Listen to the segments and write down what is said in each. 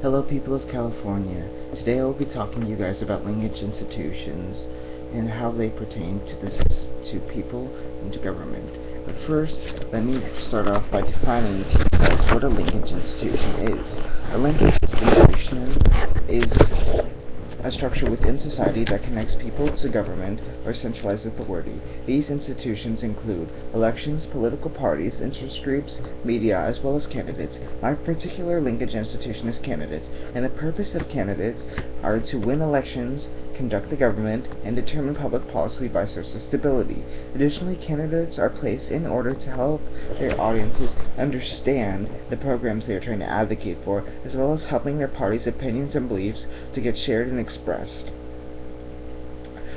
Hello people of California. Today I will be talking to you guys about linkage institutions and how they pertain to people and to government. But first, let me start off by defining to you guys what a linkage institution is. A linkage institution is a structure within society that connects people to government or centralized authority. These institutions include elections, political parties, interest groups, media, as well as candidates. My particular linkage institution is candidates, and the purpose of candidates are to win elections, conduct the government, and determine public policy by source of stability. Additionally, candidates are placed in order to help their audiences understand the programs they are trying to advocate for, as well as helping their party's opinions and beliefs to get shared and expressed.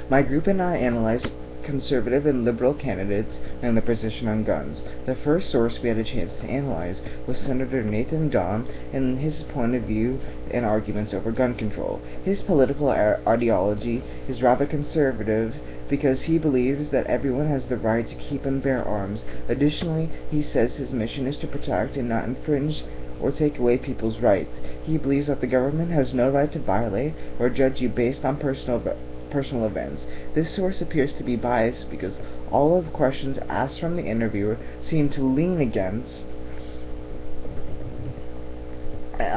My group and I analyzed conservative and liberal candidates and their position on guns. The first source we had a chance to analyze was Senator Nathan John and his point of view and arguments over gun control. His political ideology is rather conservative because he believes that everyone has the right to keep and bear arms. Additionally, he says his mission is to protect and not infringe or take away people's rights. He believes that the government has no right to violate or judge you based on personal events. This source appears to be biased because all of the questions asked from the interviewer seem to lean against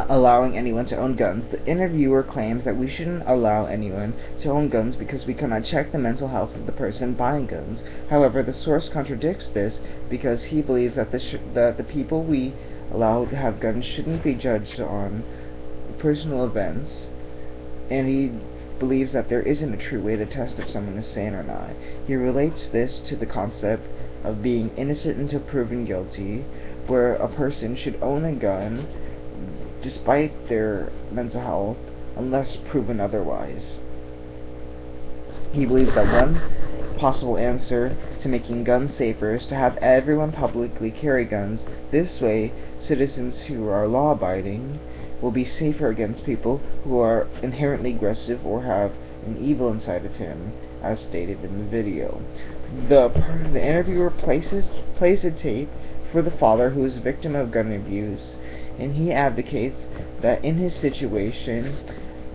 allowing anyone to own guns. The interviewer claims that we shouldn't allow anyone to own guns because we cannot check the mental health of the person buying guns. However, the source contradicts this because he believes that the people we allow to have guns shouldn't be judged on personal events, and he believes that there isn't a true way to test if someone is sane or not. He relates this to the concept of being innocent until proven guilty, where a person should own a gun despite their mental health unless proven otherwise. He believes that one possible answer to making guns safer is to have everyone publicly carry guns. This way, citizens who are law-abiding will be safer against people who are inherently aggressive or have an evil inside of him, as stated in the video. The interviewer plays a tape for the father who is a victim of gun abuse, and he advocates that in his situation,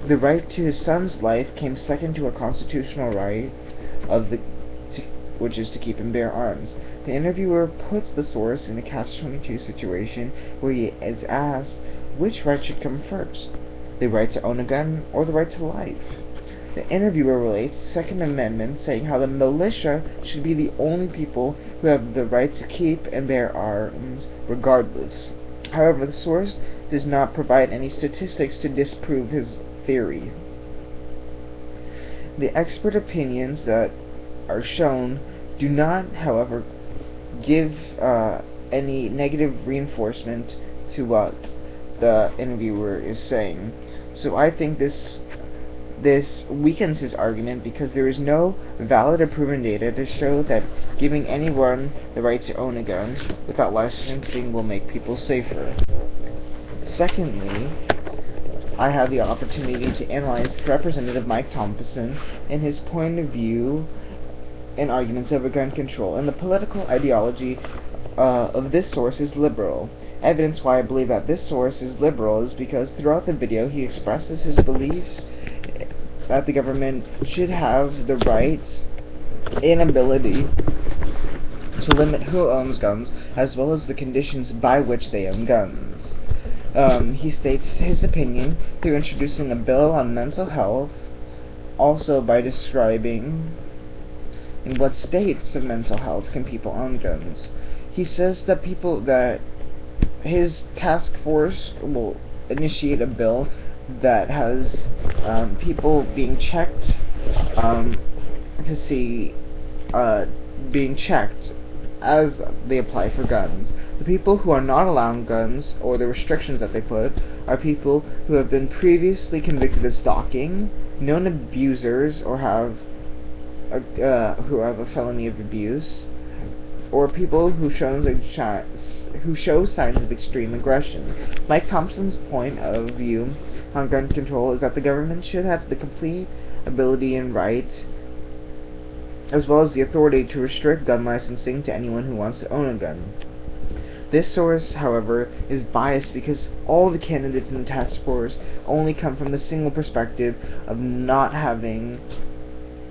the right to his son's life came second to a constitutional right which is to keep and bear arms. The interviewer puts the source in a catch-22 situation where he is asked which right should come first, the right to own a gun or the right to life. The interviewer relates the Second Amendment, saying how the militia should be the only people who have the right to keep and bear arms regardless. However, the source does not provide any statistics to disprove his theory. The expert opinions that are shown do not, however, give any negative reinforcement to what the interviewer is saying. So I think this weakens his argument because there is no valid or proven data to show that giving anyone the right to own a gun without licensing will make people safer. Secondly, I had the opportunity to analyze Representative Mike Thompson and his point of view and arguments over gun control, and the political ideology of this source is liberal. Evidence why I believe that this source is liberal is because throughout the video he expresses his belief that the government should have the right and ability to limit who owns guns, as well as the conditions by which they own guns. He states his opinion through introducing a bill on mental health, also by describing in what states of mental health can people own guns. He says that his task force will initiate a bill that has people being checked being checked as they apply for guns. The people who are not allowed guns, or the restrictions that they put, are people who have been previously convicted of stalking, known abusers, or who have a felony of abuse, or people who show signs of extreme aggression. Mike Thompson's point of view on gun control is that the government should have the complete ability and right, as well as the authority to restrict gun licensing to anyone who wants to own a gun. This source, however, is biased because all the candidates in the task force only come from the single perspective of not having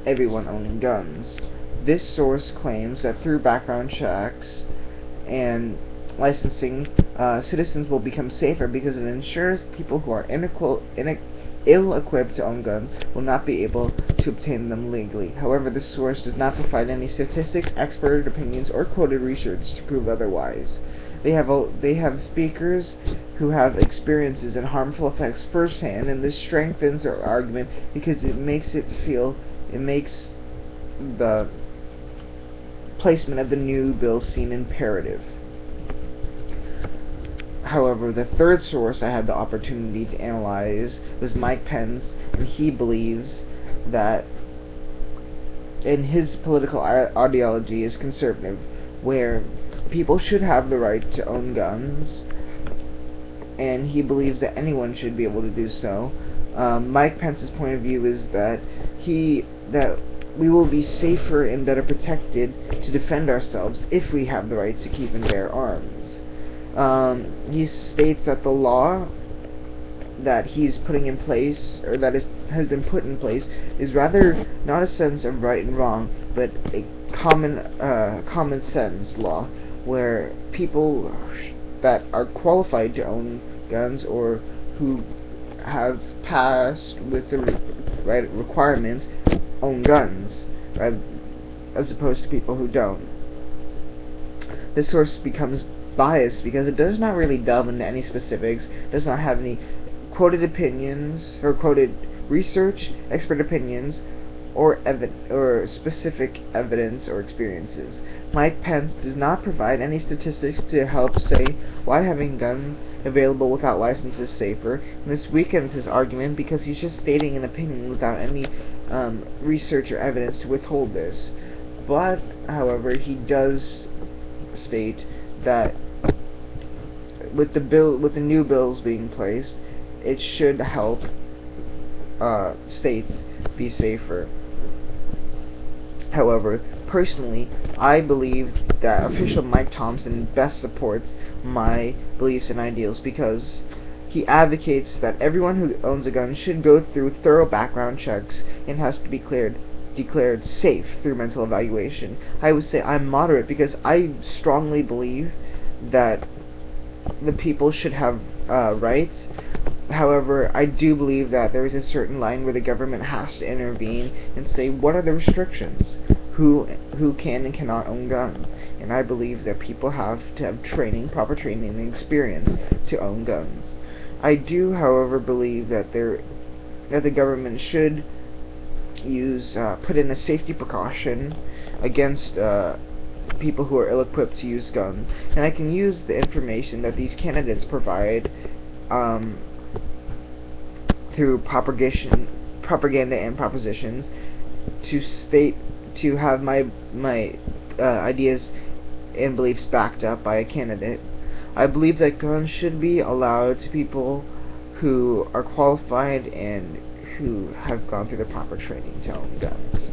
everyone owning guns. This source claims that through background checks and licensing, citizens will become safer because it ensures people who are ill-equipped to own guns will not be able to obtain them legally. However, this source does not provide any statistics, expert opinions, or quoted research to prove otherwise. They have speakers who have experiences and harmful effects firsthand, and this strengthens their argument because it makes the placement of the new bill seem imperative. However, the third source I had the opportunity to analyze was Mike Pence, and he believes that in his political ideology is conservative, where people should have the right to own guns, and he believes that anyone should be able to do so. Mike Pence's point of view is that we will be safer and better protected to defend ourselves if we have the right to keep and bear arms. He states that the law that he's putting in place, or that has been put in place, is rather not a sense of right and wrong, but a common sense law, where people that are qualified to own guns or who have passed with the right requirements own guns, right, as opposed to people who don't. This source becomes biased because it does not really delve into any specifics, does not have any quoted opinions or quoted research, expert opinions, or specific evidence or experiences. Mike Pence does not provide any statistics to help say why having guns available without license is safer, and this weakens his argument because he's just stating an opinion without any research or evidence to withhold this. But, however, he does state that with the new bills being placed, it should help states be safer. However, personally, I believe that official Mike Thompson best supports my beliefs and ideals because he advocates that everyone who owns a gun should go through thorough background checks and has to be declared safe through mental evaluation. I would say I'm moderate because I strongly believe that the people should have rights. However, I do believe that there is a certain line where the government has to intervene and say what are the restrictions, who can and cannot own guns, and I believe that people have to have training, proper training and experience to own guns. I do, however, believe that the government should put in a safety precaution against people who are ill-equipped to use guns, and I can use the information that these candidates provide through propaganda and propositions to have my ideas and beliefs backed up by a candidate. I believe that guns should be allowed to people who are qualified and who have gone through the proper training to own guns.